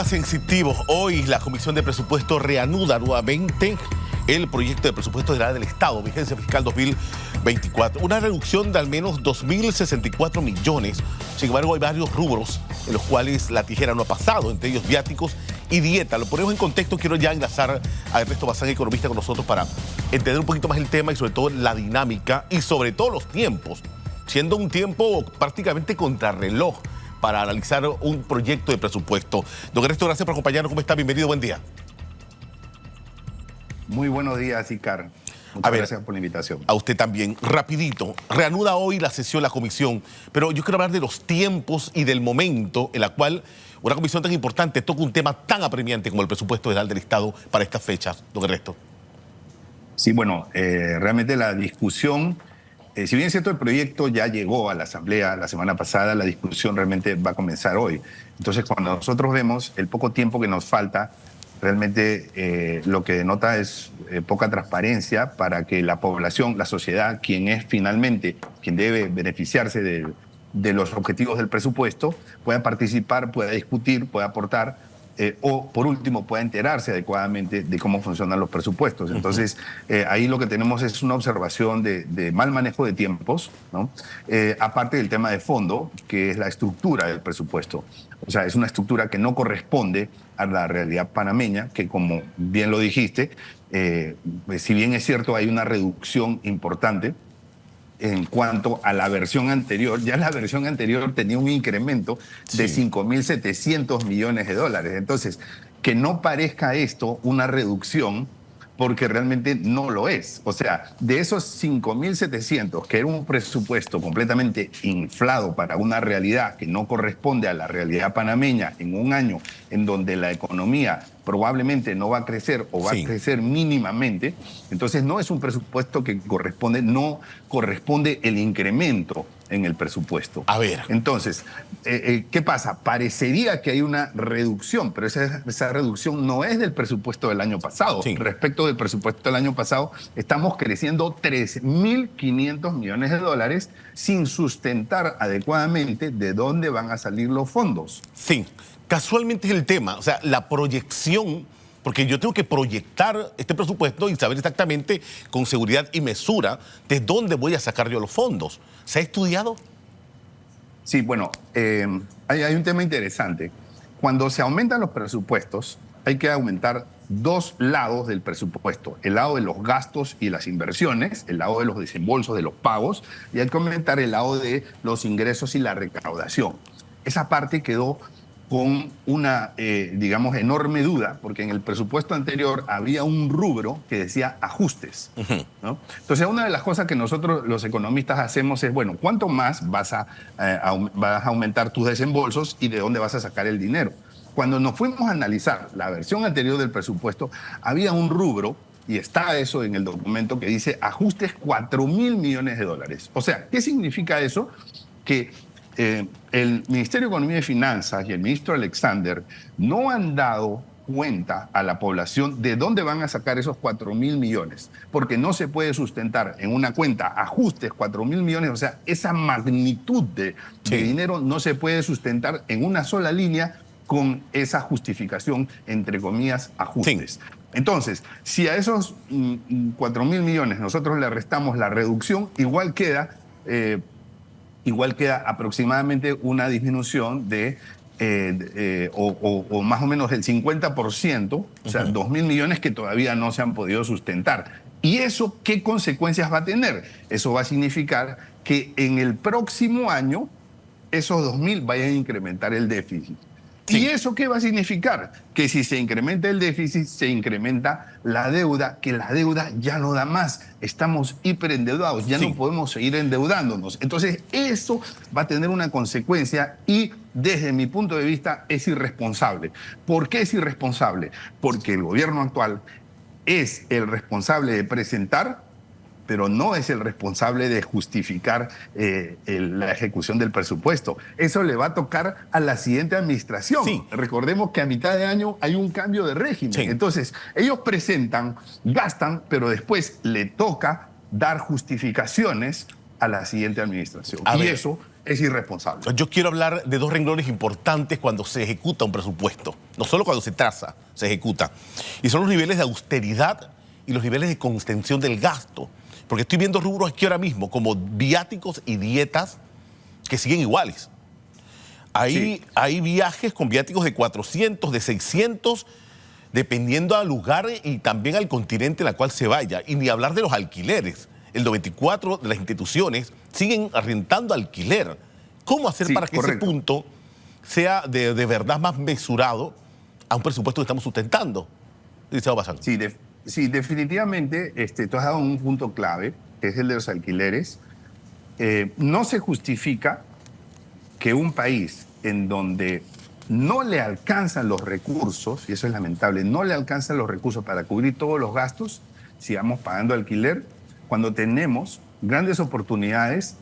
Temas sensitivos. Hoy la Comisión de Presupuesto reanuda nuevamente el proyecto de presupuesto general del Estado, vigencia fiscal 2024. Una reducción de al menos 2.064 millones. Sin embargo, hay varios rubros en los cuales la tijera no ha pasado, entre ellos viáticos y dieta. Lo ponemos en contexto. Quiero ya enlazar a Ernesto Bazán, economista, con nosotros para entender un poquito más el tema y sobre todo la dinámica y sobre todo los tiempos, siendo un tiempo prácticamente contrarreloj para analizar un proyecto de presupuesto. Don Ernesto, gracias por acompañarnos. ¿Cómo está? Bienvenido, buen día. Muy buenos días, Icar. Muchas gracias por la invitación. A usted también. Rapidito, reanuda hoy la sesión de la comisión, pero yo quiero hablar de los tiempos y del momento en la cual una comisión tan importante toca un tema tan apremiante como el presupuesto general del Estado para estas fechas, don Ernesto. Sí, bueno, realmente la discusión, si bien es cierto, el proyecto ya llegó a la Asamblea la semana pasada, la discusión realmente va a comenzar hoy. Entonces, cuando nosotros vemos el poco tiempo que nos falta, realmente lo que denota es poca transparencia para que la población, la sociedad, quien es finalmente quien debe beneficiarse de los objetivos del presupuesto, pueda participar, pueda discutir, pueda aportar, o por último pueda enterarse adecuadamente de cómo funcionan los presupuestos. Entonces, ahí lo que tenemos es una observación de mal manejo de tiempos, ¿no? Aparte del tema de fondo, que es la estructura del presupuesto. O sea, es una estructura que no corresponde a la realidad panameña, que como bien lo dijiste, si bien es cierto hay una reducción importante en cuanto a la versión anterior, ya la versión anterior tenía un incremento de 5.700 millones de dólares. Entonces, que no parezca esto una reducción, porque realmente no lo es. O sea, de esos 5.700, que era un presupuesto completamente inflado para una realidad que no corresponde a la realidad panameña en un año en donde la economía probablemente no va a crecer o va a crecer mínimamente, entonces no es un presupuesto que corresponde, no corresponde el incremento en el presupuesto. A ver. Entonces, ¿qué pasa? Parecería que hay una reducción, pero esa reducción no es del presupuesto del año pasado. Respecto del presupuesto del año pasado, estamos creciendo 3.500 millones de dólares sin sustentar adecuadamente de dónde van a salir los fondos. Sí, casualmente es el tema, o sea, la proyección, porque yo tengo que proyectar este presupuesto y saber exactamente con seguridad y mesura de dónde voy a sacar yo los fondos. ¿Se ha estudiado? Sí, bueno, hay un tema interesante. Cuando se aumentan los presupuestos, hay que aumentar dos lados del presupuesto. El lado de los gastos y las inversiones, el lado de los desembolsos, de los pagos, y hay que aumentar el lado de los ingresos y la recaudación. Esa parte quedó con una, digamos, enorme duda, porque en el presupuesto anterior había un rubro que decía ajustes, ¿no? Entonces, una de las cosas que nosotros los economistas hacemos es, bueno, ¿cuánto más vas a aumentar tus desembolsos y de dónde vas a sacar el dinero? Cuando nos fuimos a analizar la versión anterior del presupuesto, había un rubro, y está eso en el documento, que dice ajustes 4.000 millones de dólares. O sea, ¿qué significa eso? Que el Ministerio de Economía y Finanzas y el ministro Alexander no han dado cuenta a la población de dónde van a sacar esos 4.000 millones, porque no se puede sustentar en una cuenta ajustes 4.000 millones, o sea, esa magnitud de dinero no se puede sustentar en una sola línea con esa justificación, entre comillas, ajustes. Entonces, si a esos 4.000 millones nosotros le restamos la reducción, igual queda aproximadamente una disminución de, o más o menos del 50%, o sea, 2.000 millones que todavía no se han podido sustentar. ¿Y eso qué consecuencias va a tener? Eso va a significar que en el próximo año esos 2.000 vayan a incrementar el déficit. ¿Y eso qué va a significar? Que si se incrementa el déficit, se incrementa la deuda, que la deuda ya no da más. Estamos hiperendeudados, ya no podemos seguir endeudándonos. Entonces, eso va a tener una consecuencia y, desde mi punto de vista, es irresponsable. ¿Por qué es irresponsable? Porque el gobierno actual es el responsable de presentar, pero no es el responsable de justificar la ejecución del presupuesto. Eso le va a tocar a la siguiente administración. Recordemos que a mitad de año hay un cambio de régimen. Entonces, ellos presentan, gastan, pero después le toca dar justificaciones a la siguiente administración. Y eso es irresponsable. Yo quiero hablar de dos renglones importantes cuando se ejecuta un presupuesto. No solo cuando se traza, se ejecuta. Y son los niveles de austeridad y los niveles de contención del gasto. Porque estoy viendo rubros aquí ahora mismo, como viáticos y dietas, que siguen iguales. Hay viajes con viáticos de 400, de 600, dependiendo al lugar y también al continente en el cual se vaya. Y ni hablar de los alquileres. El 94 de las instituciones siguen rentando alquiler. ¿Cómo hacer para que ese punto sea de verdad más mesurado a un presupuesto que estamos sustentando? Sí, definitivamente tú has dado un punto clave, que es el de los alquileres. No se justifica que un país en donde no le alcanzan los recursos, y eso es lamentable, no le alcanzan los recursos para cubrir todos los gastos, sigamos pagando alquiler, cuando tenemos grandes oportunidades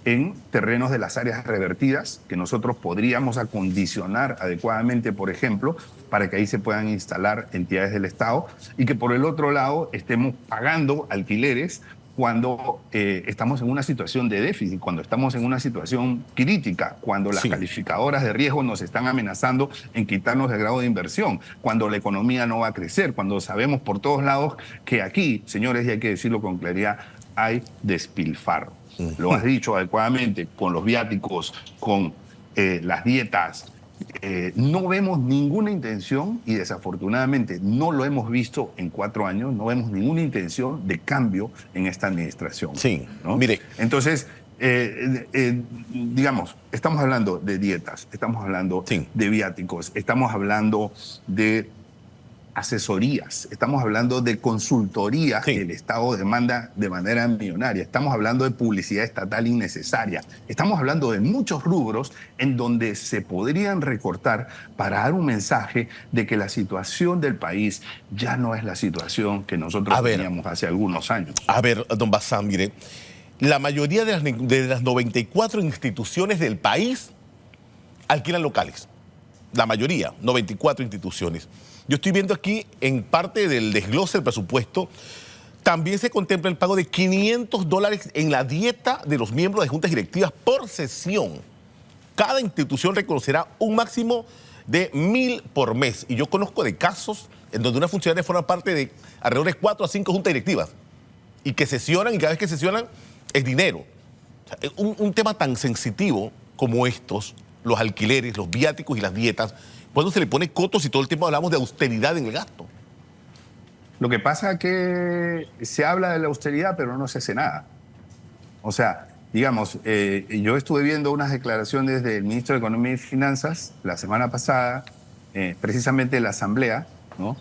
en terrenos de las áreas revertidas, que nosotros podríamos acondicionar adecuadamente, por ejemplo, para que ahí se puedan instalar entidades del Estado, y que por el otro lado estemos pagando alquileres cuando estamos en una situación de déficit, cuando estamos en una situación crítica, cuando las calificadoras de riesgo nos están amenazando en quitarnos el grado de inversión, cuando la economía no va a crecer, cuando sabemos por todos lados que aquí, señores, y hay que decirlo con claridad, hay despilfarro. Lo has dicho adecuadamente, con los viáticos, con las dietas. No vemos ninguna intención, y desafortunadamente no lo hemos visto en 4 años, no vemos ninguna intención de cambio en esta administración. Sí, ¿no? Mire. Entonces, digamos, estamos hablando de dietas, estamos hablando de viáticos, estamos hablando de asesorías, estamos hablando de consultoría que el Estado demanda de manera millonaria, estamos hablando de publicidad estatal innecesaria, estamos hablando de muchos rubros en donde se podrían recortar para dar un mensaje de que la situación del país ya no es la situación que nosotros teníamos hace algunos años. A ver, don Bassam, mire, la mayoría de las 94 instituciones del país alquilan locales. La mayoría, 94 instituciones. Yo estoy viendo aquí, en parte del desglose del presupuesto, también se contempla el pago de $500 en la dieta de los miembros de juntas directivas por sesión. Cada institución reconocerá un máximo de 1.000 por mes. Y yo conozco de casos en donde una funcionaria forma parte de alrededor de 4 a 5 juntas directivas y que sesionan, y cada vez que sesionan es dinero. O sea, un tema tan sensitivo como estos, los alquileres, los viáticos y las dietas, ¿cuándo se le pone cotos y todo el tiempo hablamos de austeridad en el gasto? Lo que pasa es que se habla de la austeridad, pero no se hace nada. O sea, digamos, yo estuve viendo unas declaraciones del ministro de Economía y Finanzas la semana pasada, precisamente en la Asamblea, ¿no?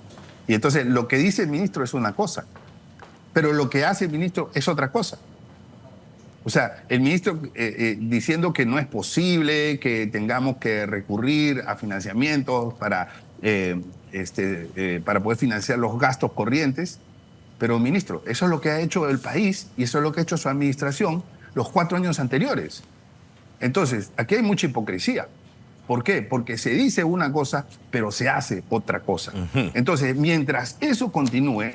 Y entonces lo que dice el ministro es una cosa, pero lo que hace el ministro es otra cosa. O sea, el ministro diciendo que no es posible, que tengamos que recurrir a financiamientos para poder financiar los gastos corrientes. Pero, ministro, eso es lo que ha hecho el país y eso es lo que ha hecho su administración los 4 años anteriores. Entonces, aquí hay mucha hipocresía. ¿Por qué? Porque se dice una cosa, pero se hace otra cosa. Entonces, mientras eso continúe,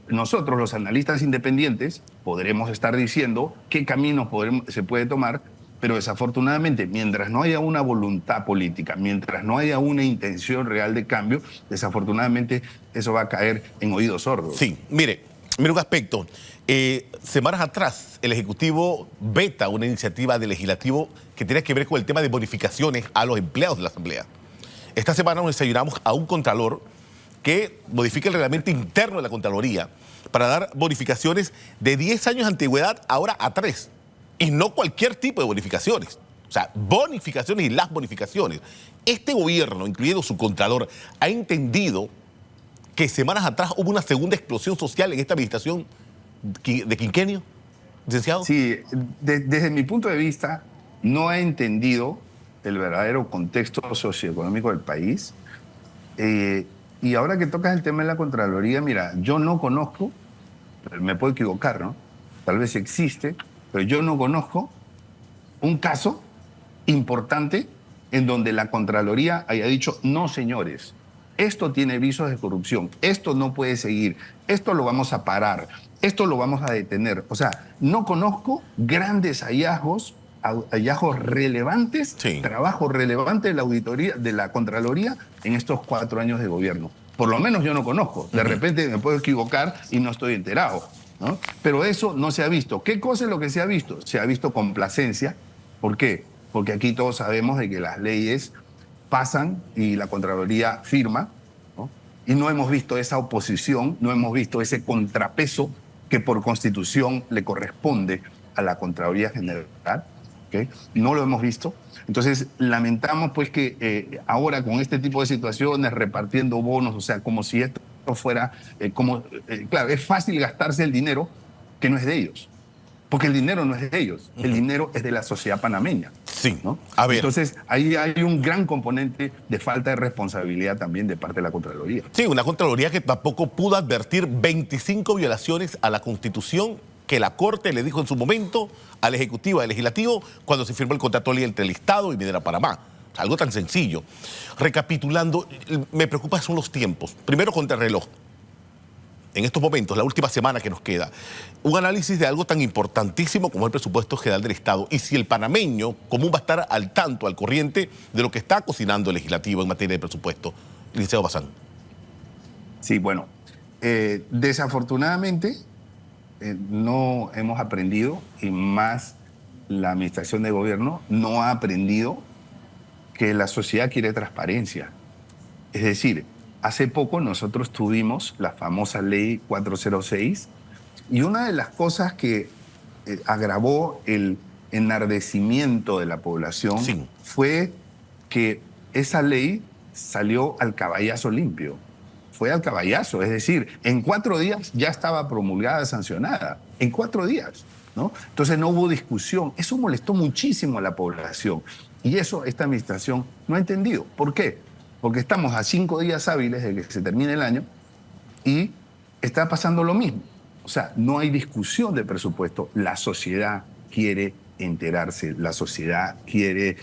nosotros, los analistas independientes, podremos estar diciendo qué camino se puede tomar, pero desafortunadamente, mientras no haya una voluntad política, mientras no haya una intención real de cambio, desafortunadamente eso va a caer en oídos sordos. Sí, mire un aspecto. Semanas atrás, el Ejecutivo veta una iniciativa del Legislativo que tiene que ver con el tema de bonificaciones a los empleados de la Asamblea. Esta semana nos desayunamos a un contralor que modifica el reglamento interno de la Contraloría para dar bonificaciones de 10 años de antigüedad ahora a 3. Y no cualquier tipo de bonificaciones. O sea, bonificaciones y las bonificaciones. Este gobierno, incluido su contralor, ha entendido que semanas atrás hubo una segunda explosión social en esta administración de quinquenio, licenciado. Sí, desde mi punto de vista, no ha entendido el verdadero contexto socioeconómico del país. Y ahora que tocas el tema de la Contraloría, mira, yo no conozco, me puedo equivocar, ¿no? Tal vez existe, pero yo no conozco un caso importante en donde la Contraloría haya dicho, no, señores, esto tiene visos de corrupción, esto no puede seguir, esto lo vamos a parar, esto lo vamos a detener. O sea, no conozco grandes hallazgos hallazgos relevantes, Sí. trabajo relevante de la auditoría, de la Contraloría en estos 4 años de gobierno. Por lo menos yo no conozco. De repente me puedo equivocar y no estoy enterado, ¿no? Pero eso no se ha visto. ¿Qué cosa es lo que se ha visto? Se ha visto complacencia. ¿Por qué? Porque aquí todos sabemos de que las leyes pasan y la Contraloría firma, ¿no? Y no hemos visto esa oposición, no hemos visto ese contrapeso que por Constitución le corresponde a la Contraloría General. ¿Okay? No lo hemos visto. Entonces, lamentamos pues que ahora con este tipo de situaciones, repartiendo bonos, o sea, como si esto fuera, claro, es fácil gastarse el dinero que no es de ellos, porque el dinero no es de ellos, el dinero es de la sociedad panameña. Sí, ¿no? a ver. Entonces, ahí hay un gran componente de falta de responsabilidad también de parte de la Contraloría. Sí, una Contraloría que tampoco pudo advertir 25 violaciones a la Constitución que la Corte le dijo en su momento al Ejecutivo y al Legislativo cuando se firmó el contrato de ley entre el Estado y Minera Panamá. Algo tan sencillo. Recapitulando, me preocupa son los tiempos. Primero, contrarreloj. En estos momentos, la última semana que nos queda, un análisis de algo tan importantísimo como el presupuesto general del Estado y si el panameño común va a estar al tanto, al corriente de lo que está cocinando el Legislativo en materia de presupuesto. Liceo Bazán. Sí, bueno, desafortunadamente no hemos aprendido, y más la administración de gobierno no ha aprendido que la sociedad quiere transparencia. Es decir, hace poco nosotros tuvimos la famosa ley 406 y una de las cosas que agravó el enardecimiento de la población fue que esa ley salió al caballazo limpio. Fue al caballazo, es decir, en 4 días ya estaba promulgada, sancionada, en 4 días, ¿no? Entonces no hubo discusión, eso molestó muchísimo a la población y eso esta administración no ha entendido. ¿Por qué? Porque estamos a 5 días hábiles de que se termine el año y está pasando lo mismo. O sea, no hay discusión de presupuesto, la sociedad quiere enterarse, la sociedad quiere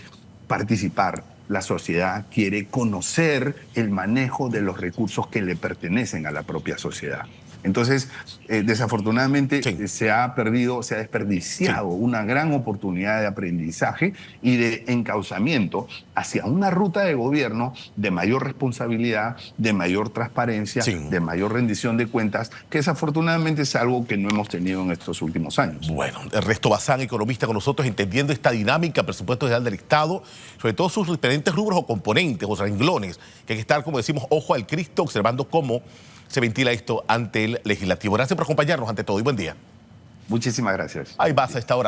participar, la sociedad quiere conocer el manejo de los recursos que le pertenecen a la propia sociedad. Entonces, desafortunadamente se ha perdido, se ha desperdiciado una gran oportunidad de aprendizaje y de encauzamiento hacia una ruta de gobierno de mayor responsabilidad, de mayor transparencia, de mayor rendición de cuentas, que desafortunadamente es algo que no hemos tenido en estos últimos años. Bueno, Ernesto Bazán, economista con nosotros, entendiendo esta dinámica, presupuesto general del Estado, sobre todo sus diferentes rubros o componentes o renglones, que hay que estar, como decimos, ojo al Cristo, observando cómo se ventila esto ante el Legislativo. Gracias por acompañarnos ante todo y buen día. Muchísimas gracias. Ahí vas a esta hora.